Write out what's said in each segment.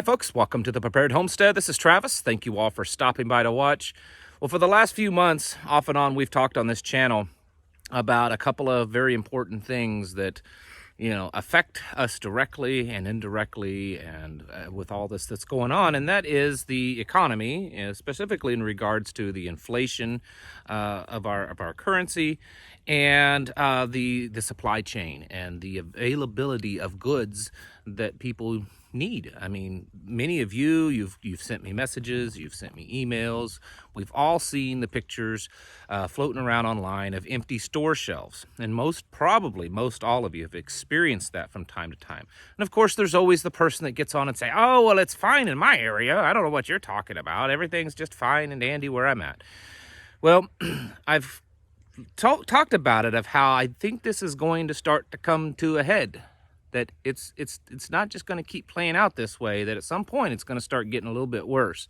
Hi folks, welcome to the Prepared Homestead. This is Travis. Thank you all for stopping by to watch. Well, for the last few months, off and on, we've talked on this channel about a couple of very important things that, affect us directly and indirectly and with all this that's going on, and that is the economy, specifically in regards to the inflation of our currency and the supply chain and the availability of goods that people need. I mean, many of you've sent me messages, you've sent me emails. We've all seen the pictures floating around online of empty store shelves, and most all of you have experienced that from time to time. And of course, there's always the person that gets on and say, "Oh, well, it's fine in my area. I don't know what you're talking about. Everything's just fine and dandy where I'm at." Well, I've talked about it, of how I think this is going to start to come to a head. That it's not just going to keep playing out this way, that at some point it's going to start getting a little bit worse.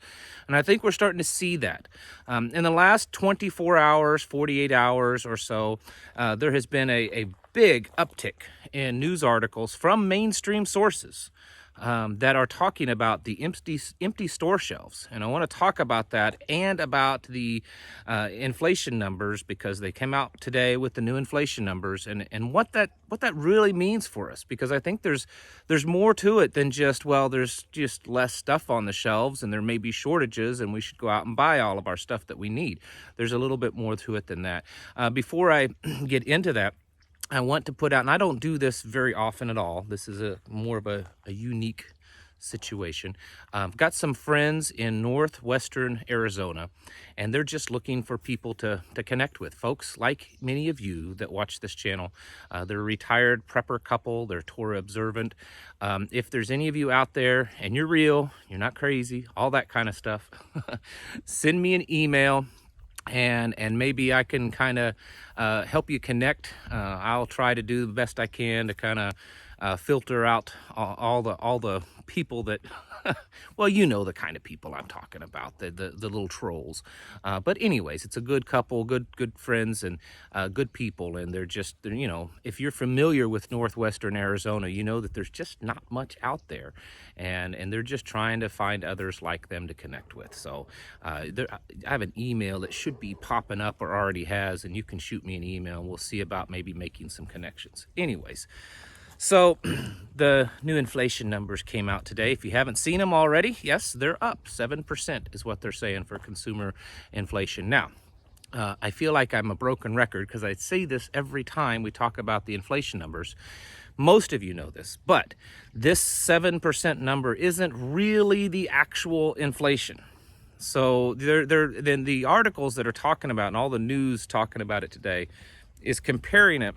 And I think we're starting to see that. In the last 24 hours, 48 hours or so, there has been a big uptick in news articles from mainstream sources that are talking about the empty store shelves. And I want to talk about that and about the inflation numbers, because they came out today with the new inflation numbers, and what that really means for us. Because I think there's more to it than just, well, there's just less stuff on the shelves and there may be shortages and we should go out and buy all of our stuff that we need. There's a little bit more to it than that. Before I get into that, I want to put out, and I don't do this very often at all. This is more of a unique situation. I've got some friends in northwestern Arizona, and they're just looking for people to connect with. Folks like many of you that watch this channel. They're a retired prepper couple. They're Torah observant. If there's any of you out there and you're real, you're not crazy, all that kind of stuff, send me an email. And maybe I can kind of help you connect. I'll try to do the best I can to kind of filter out all the people that, well, you know the kind of people I'm talking about, the little trolls. But anyways, it's a good couple, good friends, and good people. And they're if you're familiar with northwestern Arizona, you know that there's just not much out there, and they're just trying to find others like them to connect with. So I have an email that should be popping up, or already has, and you can shoot me an email and we'll see about maybe making some connections. Anyways, so the new inflation numbers came out today. If you haven't seen them already, yes, they're up 7% is what they're saying for consumer inflation. Now, I feel like I'm a broken record because I say this every time we talk about the inflation numbers. Most of you know this, but this 7% number isn't really the actual inflation. So then the articles that are talking about, and all the news talking about it today, is comparing it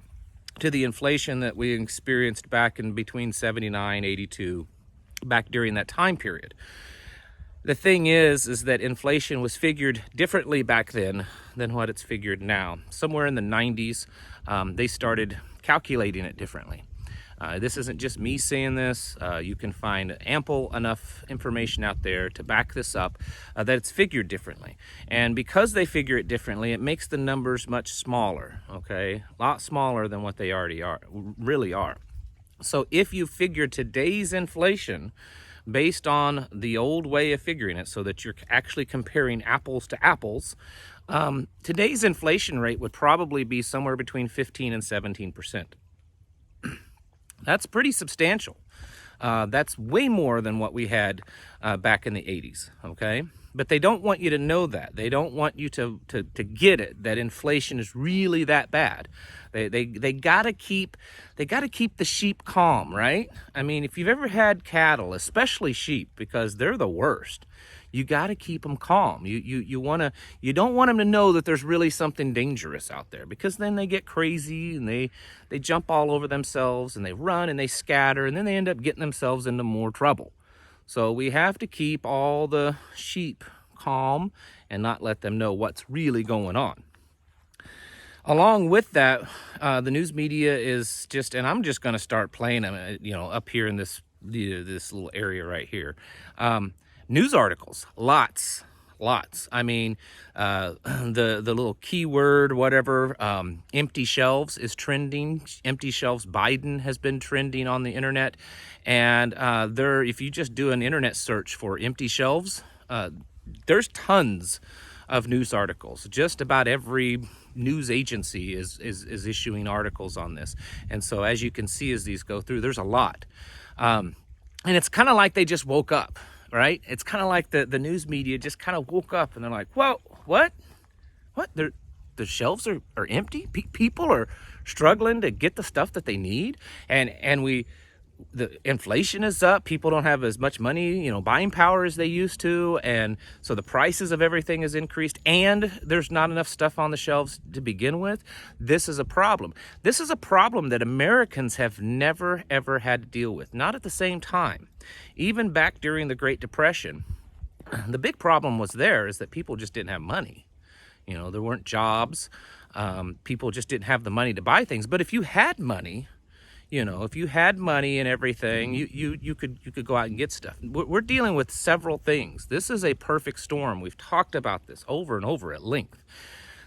to the inflation that we experienced back in between 79, 82, back during that time period. The thing is that inflation was figured differently back then than what it's figured now. Somewhere in the 90s, they started calculating it differently. This isn't just me saying this. You can find ample enough information out there to back this up, that it's figured differently. And because they figure it differently, it makes the numbers much smaller, okay? A lot smaller than what they really are. So if you figure today's inflation based on the old way of figuring it, so that you're actually comparing apples to apples, today's inflation rate would probably be somewhere between 15 and 17%. That's pretty substantial. That's way more than what we had back in the 80s, okay? But they don't want you to know that. They don't want you to get it, that inflation is really that bad. They gotta keep the sheep calm, right? I mean, if you've ever had cattle, especially sheep, because they're the worst, you got to keep them calm. You don't want them to know that there's really something dangerous out there, because then they get crazy and they jump all over themselves and they run and they scatter, and then they end up getting themselves into more trouble. So we have to keep all the sheep calm and not let them know what's really going on. Along with that, the news media is just, and I'm just going to start playing them, up here in this little area right here. News articles, lots lots. I mean, the little keyword, whatever, empty shelves is trending. Empty shelves Biden has been trending on the internet. And if you just do an internet search for empty shelves, there's tons of news articles. Just about every news agency is issuing articles on this. And so as you can see, as these go through, there's a lot. And it's kind of like they just woke up, right? It's kind of like the news media just kind of woke up and they're like, whoa, what? The shelves are empty? People are struggling to get the stuff that they need. And the inflation is up. People don't have as much money, buying power as they used to. And so the prices of everything has increased, and there's not enough stuff on the shelves to begin with. This is a problem. This is a problem that Americans have never, ever had to deal with. Not at the same time. Even back during the Great Depression, the big problem was is that people just didn't have money. There weren't jobs. People just didn't have the money to buy things. But if you had money, if you had money and everything, you could go out and get stuff. We're dealing with several things. This is a perfect storm. We've talked about this over and over at length.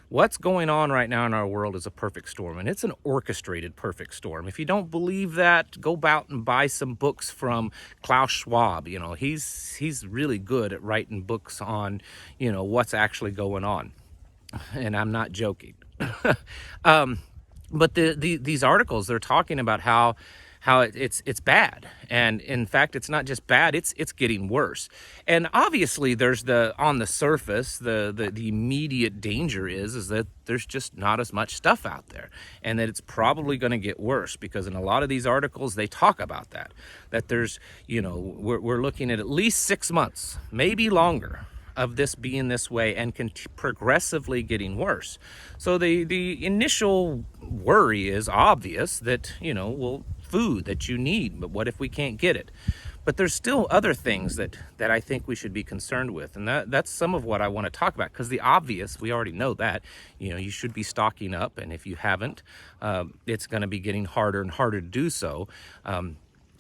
What's going on right now in our world is a perfect storm, and it's an orchestrated perfect storm. If you don't believe that, go out and buy some books from Klaus Schwab. He's really good at writing books on, what's actually going on. And I'm not joking. But these articles, they're talking about how it's bad. And in fact, it's not just bad, it's getting worse. And obviously there's on the surface, the immediate danger is that there's just not as much stuff out there, and that it's probably going to get worse, because in a lot of these articles, they talk about that there's, we're looking at least 6 months, maybe longer, of this being this way and progressively getting worse. So the initial worry is obvious that, food that you need, but what if we can't get it? But there's still other things that I think we should be concerned with. And that's some of what I want to talk about, because the obvious, we already know that, you should be stocking up. And if you haven't, it's going to be getting harder and harder to do so.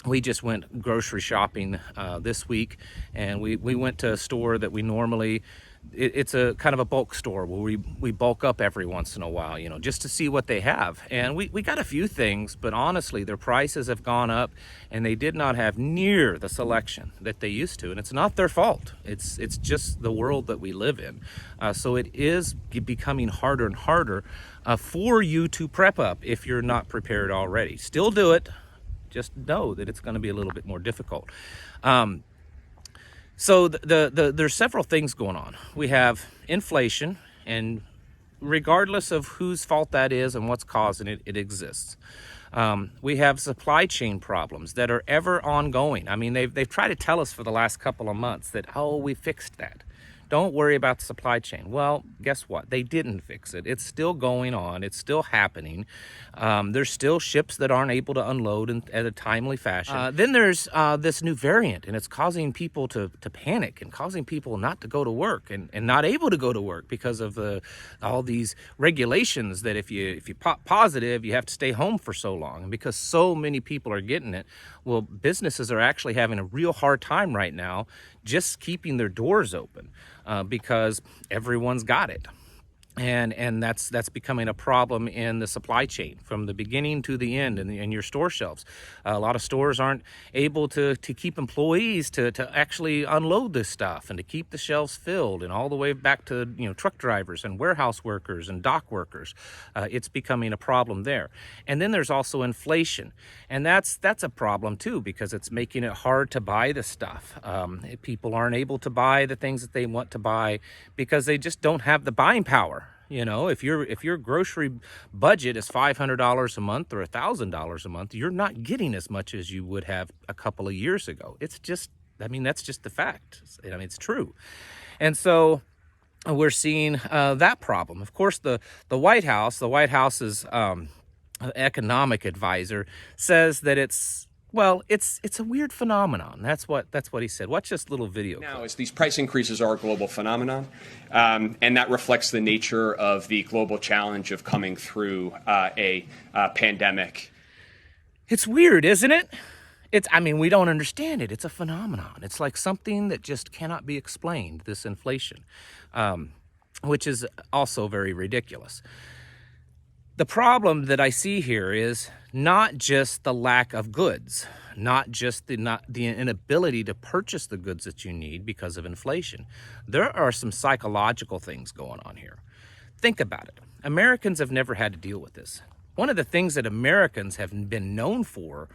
We just went grocery shopping this week, and we went to a store that we normally, it's a kind of a bulk store where we bulk up every once in a while, just to see what they have. And we got a few things, but honestly, their prices have gone up, and they did not have near the selection that they used to. And it's not their fault. It's just the world that we live in. So it is becoming harder and harder for you to prep up if you're not prepared already. Still do it. Just know that it's going to be a little bit more difficult. So there's several things going on. We have inflation, and regardless of whose fault that is and what's causing it, it exists. We have supply chain problems that are ever ongoing. I mean, they've tried to tell us for the last couple of months that, we fixed that. Don't worry about the supply chain. Well, guess what? They didn't fix it. It's still going on. It's still happening. There's still ships that aren't able to unload at a timely fashion. Then there's this new variant, and it's causing people to panic and causing people not to go to work and not able to go to work because of all these regulations that if you pop positive, you have to stay home for so long. And because so many people are getting it, well, businesses are actually having a real hard time right now just keeping their doors open because everyone's got it. And that's becoming a problem in the supply chain from the beginning to the end in your store shelves. A lot of stores aren't able to keep employees to actually unload this stuff and to keep the shelves filled, and all the way back to truck drivers and warehouse workers and dock workers. It's becoming a problem there. And then there's also inflation, and that's a problem too, because it's making it hard to buy the stuff. People aren't able to buy the things that they want to buy because they just don't have the buying power. If your grocery budget is $500 a month or $1,000 a month, you're not getting as much as you would have a couple of years ago. It's just, that's just the fact. It's true. And so we're seeing that problem. Of course, the White House's economic advisor says that it's a weird phenomenon. That's what he said. Watch this little video. Now, is these price increases are a global phenomenon, and that reflects the nature of the global challenge of coming through a pandemic. It's weird, isn't it? I mean, we don't understand it. It's a phenomenon. It's like something that just cannot be explained, this inflation, which is also very ridiculous. The problem that I see here is not just the lack of goods, not just the inability to purchase the goods that you need because of inflation. There are some psychological things going on here. Think about it. Americans have never had to deal with this. One of the things that Americans have been known for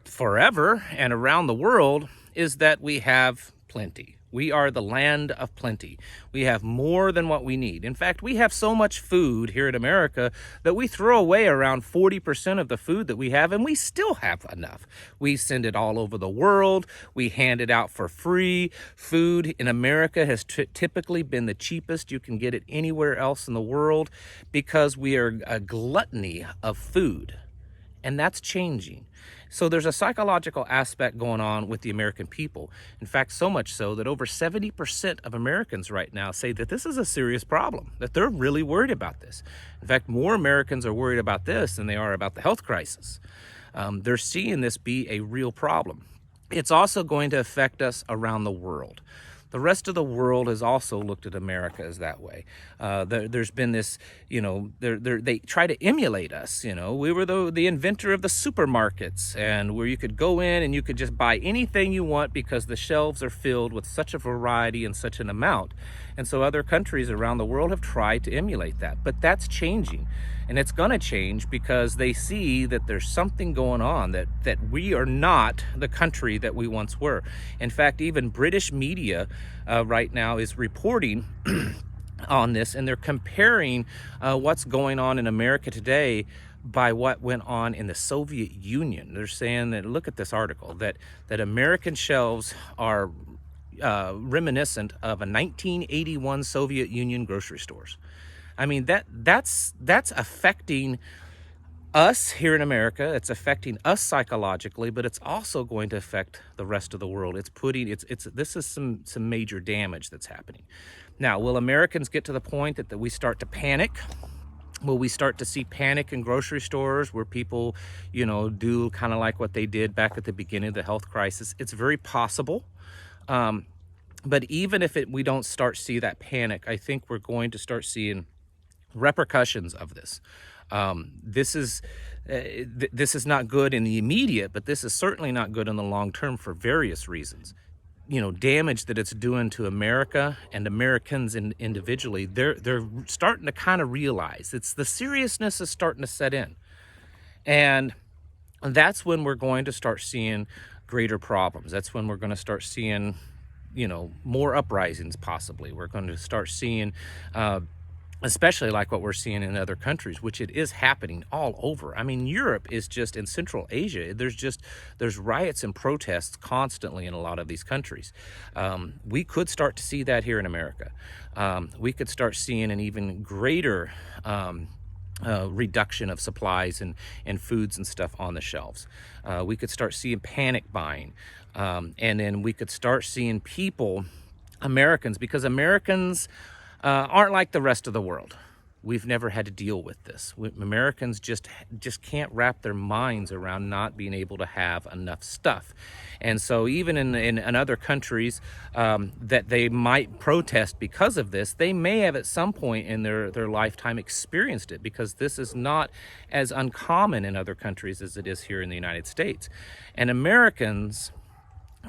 forever and around the world is that we have plenty. We are the land of plenty. We have more than what we need. In fact, we have so much food here in America that we throw away around 40% of the food that we have, and we still have enough. We send it all over the world. We hand it out for free. Food in America has typically been the cheapest. You can get it anywhere else in the world because we are a gluttony of food, and that's changing. So there's a psychological aspect going on with the American people. In fact, so much so that over 70% of Americans right now say that this is a serious problem, that they're really worried about this. In fact, more Americans are worried about this than they are about the health crisis. They're seeing this be a real problem. It's also going to affect us around the world. The rest of the world has also looked at America as that way. There's been this, they try to emulate us. We were the inventor of the supermarkets, and where you could go in and you could just buy anything you want because the shelves are filled with such a variety and such an amount. And so other countries around the world have tried to emulate that, but that's changing. And it's going to change because they see that there's something going on, that we are not the country that we once were. In fact, even British media right now is reporting on this, and they're comparing what's going on in America today by what went on in the Soviet Union. They're saying that, look at this article, that American shelves are reminiscent of a 1981 Soviet Union grocery stores. I mean, that's affecting us here in America. It's affecting us psychologically, but it's also going to affect the rest of the world. This is some major damage that's happening. Now, will Americans get to the point that we start to panic? Will we start to see panic in grocery stores where people, do kind of like what they did back at the beginning of the health crisis? It's very possible. But even if we don't start see that panic, I think we're going to start seeing repercussions of this. This is not good in the immediate, but this is certainly not good in the long term for various reasons. Damage that it's doing to America and Americans individually. They're starting to kind of realize the seriousness is starting to set in, and that's when we're going to start seeing greater problems. That's when we're going to start seeing more uprisings possibly. We're going to start seeing especially like what we're seeing in other countries, which it is happening all over. I mean, Europe is just, in Central Asia, there's riots and protests constantly in a lot of these countries. We could start to see that here in America. We could start seeing an even greater reduction of supplies and foods and stuff on the shelves. We could start seeing panic buying. And then we could start seeing Americans, because Americans aren't like the rest of the world. We've never had to deal with this. Americans just can't wrap their minds around not being able to have enough stuff. And so even in other countries that they might protest because of this, they may have at some point in their lifetime experienced it, because this is not as uncommon in other countries as it is here in the United States. And Americans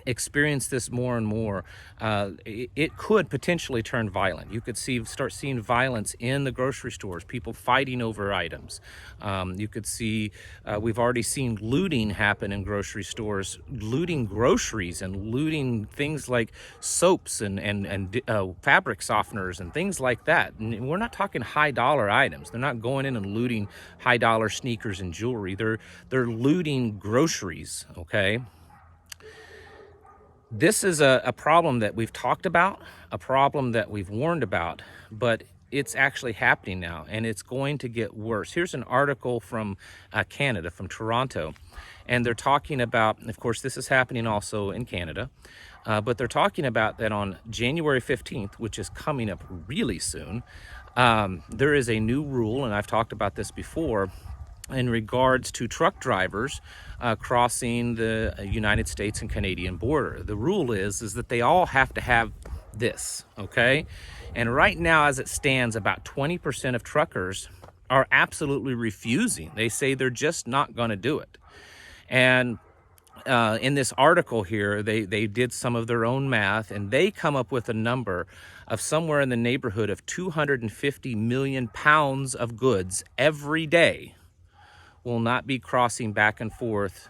experience this more and more. It could potentially turn violent. You could start seeing violence in the grocery stores, people fighting over items. You could see, we've already seen looting happen in grocery stores, looting groceries and looting things like soaps and fabric softeners and things like that. And we're not talking high dollar items. They're not going in and looting high dollar sneakers and jewelry. They're looting groceries, okay? This is a problem that we've talked about, a problem that we've warned about, but it's actually happening now, and it's going to get worse. Here's an article from Canada, from Toronto, and they're talking about, of course, this is happening also in Canada, but they're talking about that on January 15th, which is coming up really soon, there is a new rule, and I've talked about this before, in regards to truck drivers crossing the United States and Canadian border. The rule is that they all have to have this, okay? And right now, as it stands, about 20% of truckers are absolutely refusing. They say they're just not going to do it. And in this article here, they did some of their own math, and they come up with a number of somewhere in the neighborhood of 250 million pounds of goods every day will not be crossing back and forth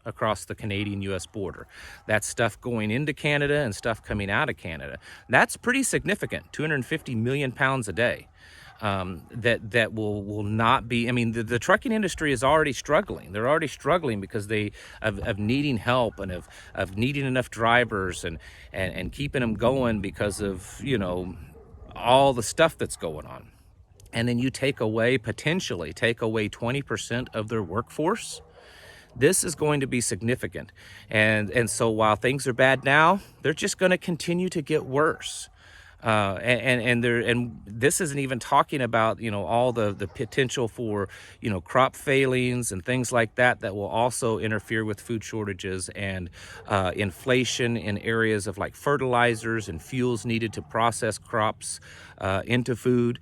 across the Canadian-US border. That's stuff going into Canada and stuff coming out of Canada. That's pretty significant, 250 million pounds a day. That will not be, I mean, the trucking industry is already struggling. They're already struggling because of needing help and of needing enough drivers and keeping them going because of, you know, all the stuff that's going on. And then you potentially take away 20% of their workforce. This is going to be significant. And so while things are bad now, they're just going to continue to get worse. And this isn't even talking about, you know, all the potential for, you know, crop failings and things like that will also interfere with food shortages and inflation in areas of like fertilizers and fuels needed to process crops into food.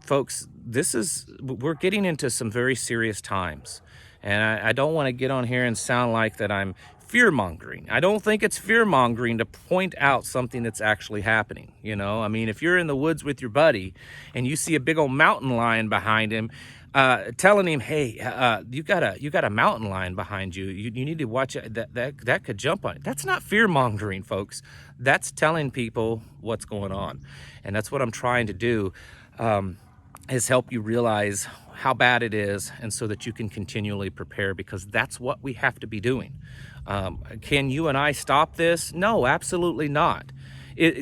Folks, we're getting into some very serious times. And I don't want to get on here and sound like that I'm fear-mongering. I don't think it's fear-mongering to point out something that's actually happening. You know, I mean, if you're in the woods with your buddy and you see a big old mountain lion behind him, telling him, hey, you got a mountain lion behind you. You need to watch it. That could jump on it. That's not fear-mongering, folks. That's telling people what's going on. And that's what I'm trying to do, is help you realize how bad it is, and so that you can continually prepare, because that's what we have to be doing. Can you and I stop this? No, absolutely not.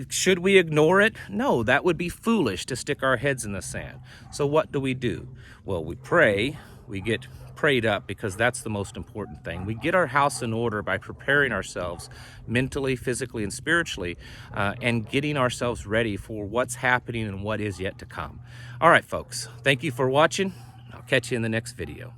Should we ignore it? No, that would be foolish to stick our heads in the sand. So what do? Well, we pray. We get prayed up, because that's the most important thing. We get our house in order by preparing ourselves mentally, physically, and spiritually, and getting ourselves ready for what's happening and what is yet to come. All right, folks, thank you for watching. I'll catch you in the next video.